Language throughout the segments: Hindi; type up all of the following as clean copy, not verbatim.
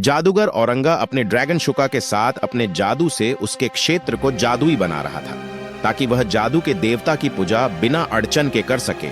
जादूगर औरंगा अपने ड्रैगन शुका के साथ अपने जादू से उसके क्षेत्र को जादुई बना रहा था, ताकि वह जादू के देवता की पूजा बिना अड़चन के कर सके।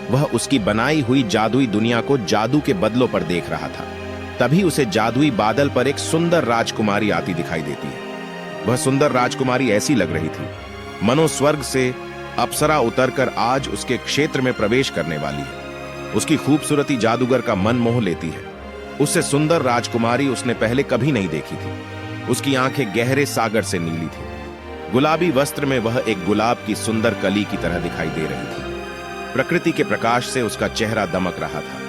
वह उसकी बनाई हुई जादुई दुनिया को जादू के बदलों पर देख रहा था। तभी उसे जादुई बादल पर एक सुंदर राजकुमारी आती दिखाई देती है। वह सुंदर राजकुमारी ऐसी लग रही थी मनो स्वर्ग से अप्सरा उतरकर आज उसके क्षेत्र में प्रवेश करने वाली है। उसकी खूबसूरती जादूगर का मन मोह लेती है। उससे सुंदर राजकुमारी उसने पहले कभी नहीं देखी थी। उसकी आंखें गहरे सागर से नीली थी। गुलाबी वस्त्र में वह एक गुलाब की सुंदर कली की तरह दिखाई दे रही थी। प्रकृति के प्रकाश से उसका चेहरा दमक रहा था।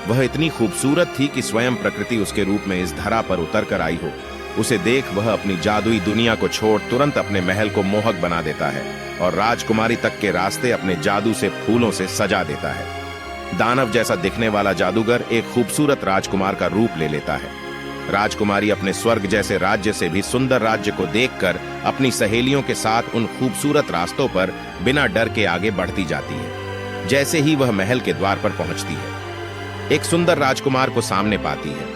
वह इतनी खूबसूरत थी कि स्वयं प्रकृति उसके रूप में इस धरा पर उतर कर आई हो। उसे देख वह अपनी जादुई दुनिया को छोड़ तुरंत अपने महल को मोहक बना देता है और राजकुमारी तक के रास्ते अपने जादू से फूलों से सजा देता है। दानव जैसा दिखने वाला जादूगर एक खूबसूरत राजकुमार का रूप ले लेता है। राजकुमारी अपने स्वर्ग जैसे राज्य से भी सुंदर राज्य को देखकर अपनी सहेलियों के साथ उन खूबसूरत रास्तों पर बिना डर के आगे बढ़ती जाती है। जैसे ही वह महल के द्वार पर पहुंचती है, एक सुंदर राजकुमार को सामने पाती है।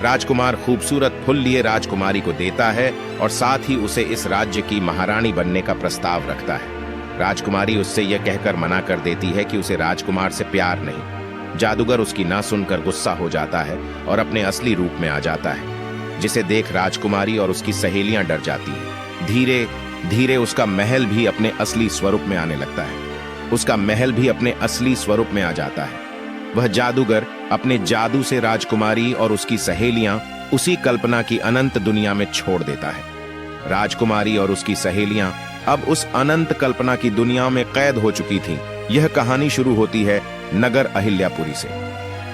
राजकुमार खूबसूरत फूल लिए राजकुमारी को देता है और साथ ही उसे इस राज्य की महारानी बनने का प्रस्ताव रखता है। राजकुमारी उससे यह कहकर मना कर देती है कि उसे राजकुमार से प्यार नहीं। जादूगर उसकी ना सुनकर गुस्सा हो जाता है और अपने असली रूप में आ जाता है, जिसे देख राजकुमारी और उसकी सहेलियां डर जाती हैं। धीरे धीरे उसका महल भी अपने असली स्वरूप में आने लगता है। उसका महल भी अपने असली स्वरूप में आ जाता है। वह जादूगर अपने जादू से राजकुमारी और उसकी सहेलियां उसी कल्पना की अनंत दुनिया में छोड़ देता है। राजकुमारी और उसकी सहेलियां अब उस अनंत कल्पना की दुनिया में कैद हो चुकी थीं। यह कहानी शुरू होती है नगर अहिल्यापुरी से,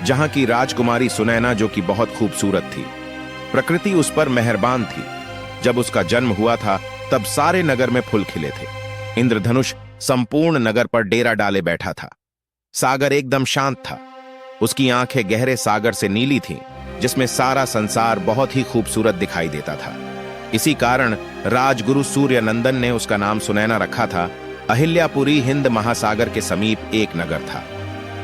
जहां की राजकुमारी सुनैना जो कि बहुत खूबसूरत थी। प्रकृति उस पर मेहरबान थी। जब उसका जन्म हुआ था तब सारे नगर में फूल खिले थे। इंद्रधनुष संपूर्ण नगर पर डेरा डाले बैठा था। सागर एकदम शांत था। उसकी आंखें गहरे सागर से नीली थीं, जिसमें सारा संसार बहुत ही खूबसूरत दिखाई देता था। इसी कारण राजगुरु सूर्यनंदन ने उसका नाम सुनैना रखा था। अहिल्यापुरी हिंद महासागर के समीप एक नगर था,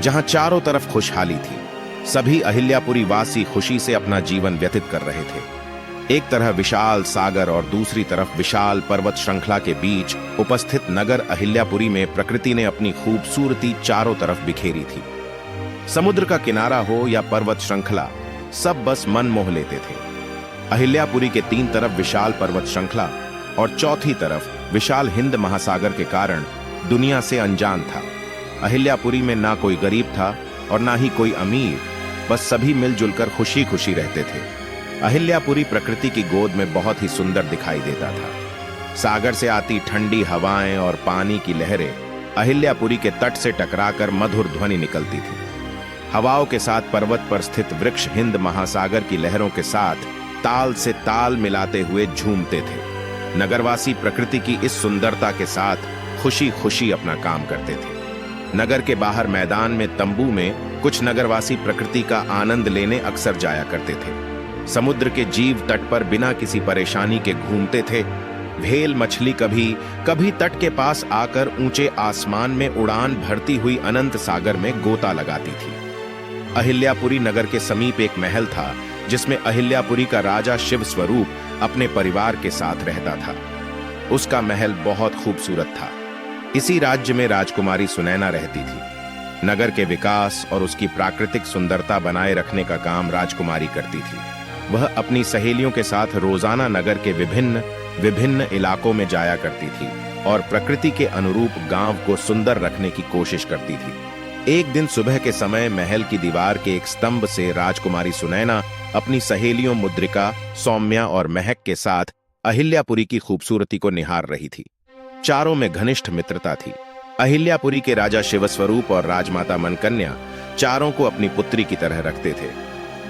जहां चारों तरफ खुशहाली थी। सभी अहिल्यापुरी वासी खुशी से अपना जीवन व्यतीत कर रहे थे। एक तरह विशाल सागर और दूसरी तरफ विशाल पर्वत श्रृंखला के बीच उपस्थित नगर अहिल्यापुरी में प्रकृति ने अपनी खूबसूरती चारों तरफ बिखेरी थी। समुद्र का किनारा हो या पर्वत श्रृंखला, सब बस मन मोह लेते थे। अहिल्यापुरी के तीन तरफ विशाल पर्वत श्रृंखला और चौथी तरफ विशाल हिंद महासागर के कारण दुनिया से अनजान था। अहिल्यापुरी में ना कोई गरीब था और ना ही कोई अमीर, बस सभी मिलजुल कर खुशी खुशी रहते थे। अहिल्यापुरी प्रकृति की गोद में बहुत ही सुंदर दिखाई देता था। सागर से आती ठंडी हवाएं और पानी की लहरें अहिल्यापुरी के तट से टकराकर मधुर ध्वनि निकलती थी। हवाओं के साथ पर्वत पर स्थित वृक्ष हिंद महासागर की लहरों के साथ ताल से ताल मिलाते हुए झूमते थे। नगरवासी प्रकृति की इस सुंदरता के साथ खुशी खुशी अपना काम करते थे। नगर के बाहर मैदान में तंबू में कुछ नगरवासी प्रकृति का आनंद लेने अक्सर जाया करते थे। समुद्र के जीव तट पर बिना किसी परेशानी के घूमते थे। व्हेल मछली कभी कभी तट के पास आकर ऊंचे आसमान में उड़ान भरती हुई अनंत सागर में गोता लगाती थी। अहिल्यापुरी नगर के समीप एक महल था, जिसमें अहिल्यापुरी का राजा शिव स्वरूप अपने परिवार के साथ रहता था। उसका महल बहुत खूबसूरत था। इसी राज्य में राजकुमारी सुनैना रहती थी। नगर के विकास और उसकी प्राकृतिक सुंदरता बनाए रखने का काम राजकुमारी करती थी। वह अपनी सहेलियों के साथ रोजाना नगर के विभिन्न विभिन्न इलाकों में जाया करती थी और प्रकृति के अनुरूप गांव को सुंदर रखने की कोशिश करती थी। एक दिन सुबह के समय महल की दीवार के एक स्तंभ से राजकुमारी सुनैना अपनी सहेलियों मुद्रिका, सौम्या और महक के साथ अहिल्यापुरी की खूबसूरती को निहार रही थी। चारों में घनिष्ठ मित्रता थी। अहिल्यापुरी के राजा शिवस्वरूप और राजमाता मनकन्या चारों को अपनी पुत्री की तरह रखते थे।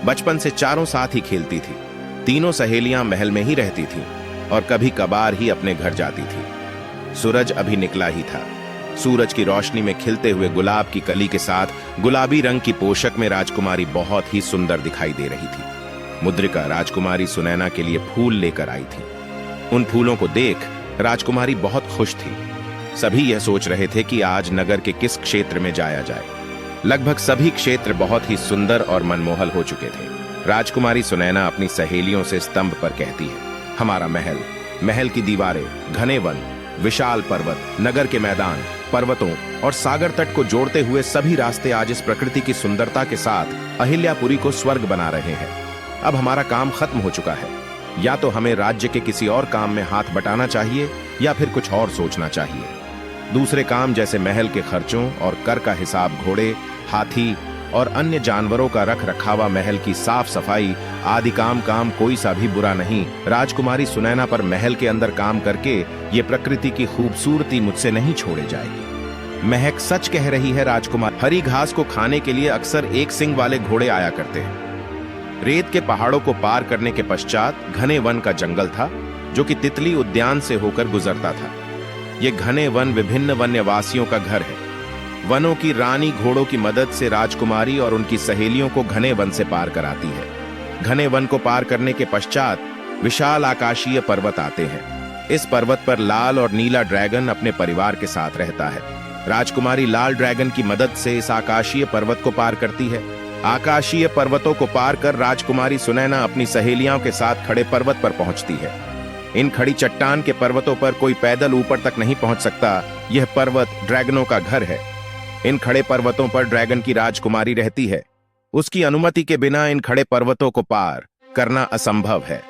बचपन से चारों साथ ही खेलती थी। तीनों सहेलियां महल में ही रहती थीं और कभी कभार ही अपने घर जाती थी। सूरज अभी निकला ही था। सूरज की रोशनी में खिलते हुए गुलाब की कली के साथ गुलाबी रंग की पोशाक में राजकुमारी बहुत ही सुंदर दिखाई दे रही थी। मुद्रिका राजकुमारी सुनैना के लिए फूल लेकर आई थी। उन फूलों को देख राजकुमारी बहुत खुश थी। सभी यह सोच रहे थे कि आज नगर के किस क्षेत्र में जाया जाए। लगभग सभी क्षेत्र बहुत ही सुंदर और मनमोहल हो चुके थे। राजकुमारी सुनैना अपनी सहेलियों से स्तंभ पर कहती है, हमारा महल, महल की दीवारें, घने वन, विशाल पर्वत, नगर के मैदान, पर्वतों और सागर तट को जोड़ते हुए सभी रास्ते आज इस प्रकृति की सुंदरता के साथ अहिल्यापुरी को स्वर्ग बना रहे हैं। अब हमारा काम खत्म हो चुका है। या तो हमें राज्य के किसी और काम में हाथ बटाना चाहिए या फिर कुछ और सोचना चाहिए। दूसरे काम जैसे महल के खर्चों और कर का हिसाब, घोड़े, हाथी और अन्य जानवरों का रख रखावा, महल की साफ सफाई आदि काम कोई सा भी बुरा नहीं। राजकुमारी सुनैना पर महल के अंदर काम करके ये प्रकृति की खूबसूरती मुझसे नहीं छोड़े जाएगी। महक सच कह रही है राजकुमार। हरी घास को खाने के लिए अक्सर एक सिंग वाले घोड़े आया करते हैं। रेत के पहाड़ों को पार करने के पश्चात घने वन का जंगल था जो कि तितली उद्यान से होकर गुजरता था। ये घने वन विभिन्न वन्यवासियों का घर है। वनों की रानी घोड़ों की मदद से राजकुमारी और उनकी सहेलियों को घने वन से पार कराती है। घने वन को पार करने के पश्चात विशाल आकाशीय पर्वत आते हैं। इस पर्वत पर लाल और नीला ड्रैगन अपने परिवार के साथ रहता है। राजकुमारी लाल ड्रैगन की मदद से इस आकाशीय पर्वत को पार करती है। आकाशीय पर्वतों को पार कर राजकुमारी सुनैना अपनी सहेलियों के साथ खड़े पर्वत पर पहुंचती है। इन खड़ी चट्टान के पर्वतों पर कोई पैदल ऊपर तक नहीं पहुंच सकता। यह पर्वत ड्रैगनों का घर है। इन खड़े पर्वतों पर ड्रैगन की राजकुमारी रहती है। उसकी अनुमति के बिना इन खड़े पर्वतों को पार करना असंभव है।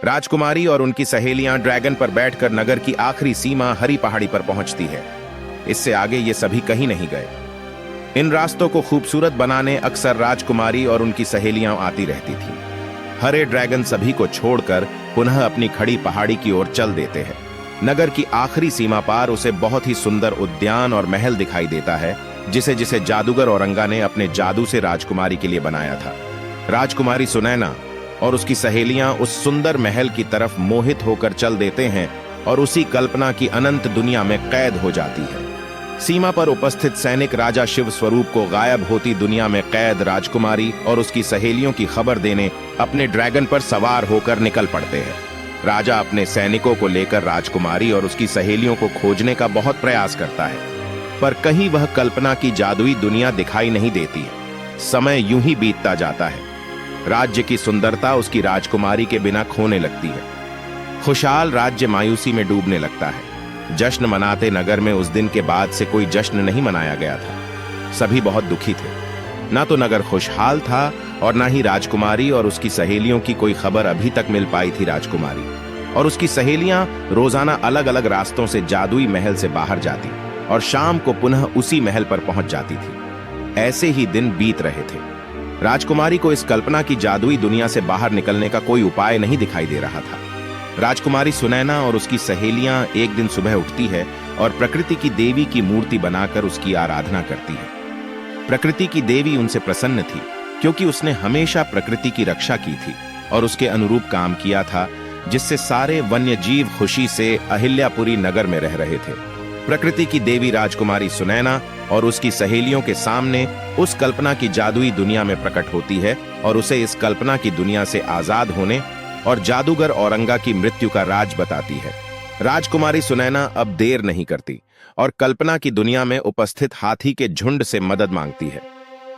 राजकुमारी और उनकी सहेलियां ड्रैगन पर बैठकर नगर की आखिरी सीमा हरी पहाड़ी पर पहुंचती है। इससे आगे ये सभी कहीं नहीं गए। इन रास्तों को खूबसूरत बनाने अक्सर राजकुमारी और उनकी सहेलियां आती रहती थीं। हरे ड्रैगन सभी को छोड़कर पुनः अपनी खड़ी पहाड़ी की ओर चल देते हैं। नगर की आखिरी सीमा पार उसे बहुत ही सुंदर उद्यान और महल दिखाई देता है, जिसे जिसे जादूगर औरंगा ने अपने जादू से राजकुमारी के लिए बनाया था। राजकुमारी सुनैना और उसकी सहेलियां उस सुंदर महल की तरफ मोहित होकर चल देते हैं और उसी कल्पना की अनंत दुनिया में कैद हो जाती है। सीमा पर उपस्थित सैनिक राजा शिव स्वरूप को गायब होती दुनिया में कैद राजकुमारी और उसकी सहेलियों की खबर देने अपने ड्रैगन पर सवार होकर निकल पड़ते हैं। राजा अपने सैनिकों को लेकर राजकुमारी और उसकी सहेलियों को खोजने का बहुत प्रयास करता है, पर कहीं वह कल्पना की जादुई दुनिया दिखाई नहीं देती है। समय यूं ही बीतता जाता है। राज्य की सुंदरता उसकी राजकुमारी के बिना खोने लगती है। खुशहाल राज्य मायूसी में डूबने लगता है। जश्न मनाते नगर में उस दिन के बाद से कोई जश्न नहीं मनाया गया था। सभी बहुत दुखी थे। ना तो नगर खुशहाल था और ना ही राजकुमारी और उसकी सहेलियों की कोई खबर अभी तक मिल पाई थी। राजकुमारी और उसकी सहेलियां रोजाना अलग अलग रास्तों से जादुई महल से बाहर जाती और शाम को पुनः उसी महल पर पहुंच जाती थी। ऐसे ही दिन बीत रहे थे। राजकुमारी को इस कल्पना की जादुई दुनिया से बाहर निकलने का कोई उपाय नहीं दिखाई दे रहा था। राजकुमारी सुनैना और उसकी सहेलियां एक दिन सुबह उठती है और प्रकृति की देवी की मूर्ति बनाकर उसकी आराधना करती है। प्रकृति की देवी उनसे प्रसन्न थी क्योंकि उसने हमेशा प्रकृति की रक्षा की थी और उसके अनुरूप काम किया था, जिससे सारे वन्य जीव खुशी से अहिल्यापुरी नगर में रह रहे थे। प्रकृति की देवी राजकुमारी सुनैना और उसकी सहेलियों के सामने उस कल्पना की जादुई दुनिया में प्रकट होती है और उसे इस कल्पना की दुनिया से आजाद होने और जादूगर औरंगा की मृत्यु का राज बताती है। राजकुमारी सुनैना अब देर नहीं करती और कल्पना की दुनिया में उपस्थित हाथी के झुंड से मदद मांगती है।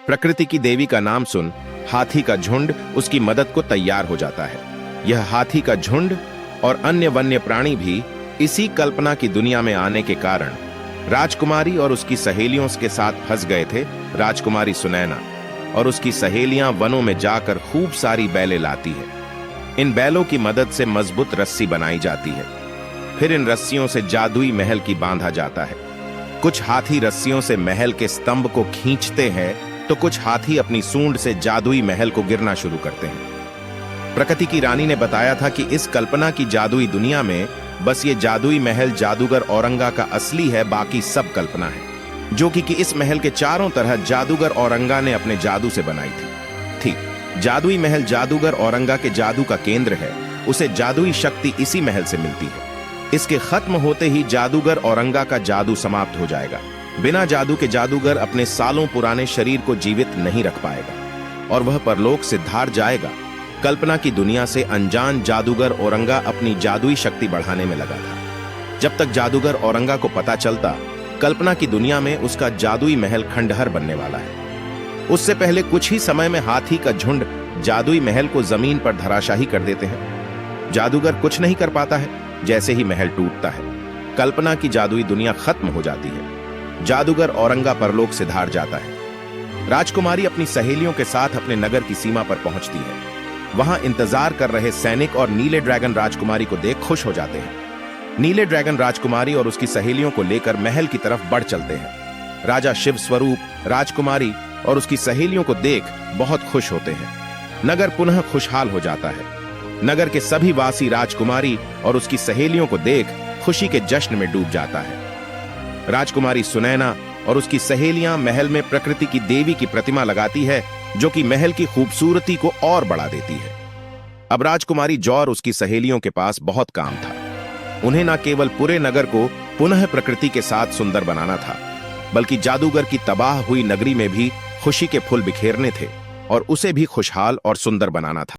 प्रकृति की देवी का नाम सुन हाथी का झुंड उसकी मदद को तैयार हो जाता है। यह हाथी का झुंड और अन्य वन्य प्राणी भी इसी कल्पना की दुनिया में आने के कारण राजकुमारी और उसकी सहेलियों के साथ फंस गए थे। राजकुमारी सुनैना और उसकी सहेलियां वनों में जाकर खूब सारी बैलें लाती है। इन बैलों की मदद से मजबूत रस्सी बनाई जाती है। फिर इन रस्सियों से जादुई महल की बांधा जाता है। कुछ हाथी रस्सियों से महल के स्तंभ को खींचते हैं तो कुछ हाथी अपनी सूंड से जादुई महल को गिरना शुरू करते हैं। प्रकृति की रानी ने बताया था कि इस कल्पना की जादुई दुनिया में बस ये जादुई महल जादूगर औरंगा का असली है, बाकी सब कल्पना है, जो कि इस महल के चारों तरह जादूगर औरंगा ने अपने जादू से बनाई थी। जादुई महल जादूगर औरंगा के जादू का केंद्र है। उसे जादुई शक्ति इसी महल से मिलती है। इसके खत्म होते ही जादूगर औरंगा का जादू समाप्त हो जाएगा। बिना जादू के जादूगर अपने सालों पुराने शरीर को जीवित नहीं रख पाएगा और वह परलोक से धार जाएगा। कल्पना की दुनिया से अनजान जादूगर औरंगा अपनी जादुई शक्ति बढ़ाने में लगा था। जब तक जादूगर औरंगा को पता चलता कल्पना की दुनिया में उसका जादुई महल खंडहर बनने वाला है। उससे पहले कुछ ही समय में हाथी का झुंड जादुई महल को जमीन पर धराशाही कर देते हैं। जादूगर कुछ नहीं कर पाता है, जैसे ही महल टूटता है कल्पना की जादुई दुनिया खत्म हो जाती है। जादूगर औरंगा परलोक से धार जाता है। राजकुमारी अपनी सहेलियों के साथ अपने नगर की सीमा पर पहुंचती है। वहां इंतजार कर रहे सैनिक और नीले ड्रैगन राजकुमारी को देख खुश हो जाते हैं। नीले ड्रैगन राजकुमारी और उसकी सहेलियों को लेकर महल की तरफ बढ़ चलते हैं। राजा शिव स्वरूप राजकुमारी और उसकी सहेलियों को देख बहुत खुश होते हैं। नगर पुनः खुशहाल हो जाता है। नगर के सभी वासी राजकुमारी और उसकी सहेलियों को देख खुशी के जश्न में डूब जाता है। राजकुमारी सुनैना और उसकी सहेलियां महल में प्रकृति की देवी की प्रतिमा लगाती है, जो कि महल की खूबसूरती को और बढ़ा देती है। अब राजकुमारी जौ और उसकी सहेलियों के पास बहुत काम था। उन्हें न केवल पूरे नगर को पुनः प्रकृति के साथ सुंदर बनाना था, बल्कि जादूगर की तबाह हुई नगरी में भी खुशी के फूल बिखेरने थे और उसे भी खुशहाल और सुंदर बनाना था।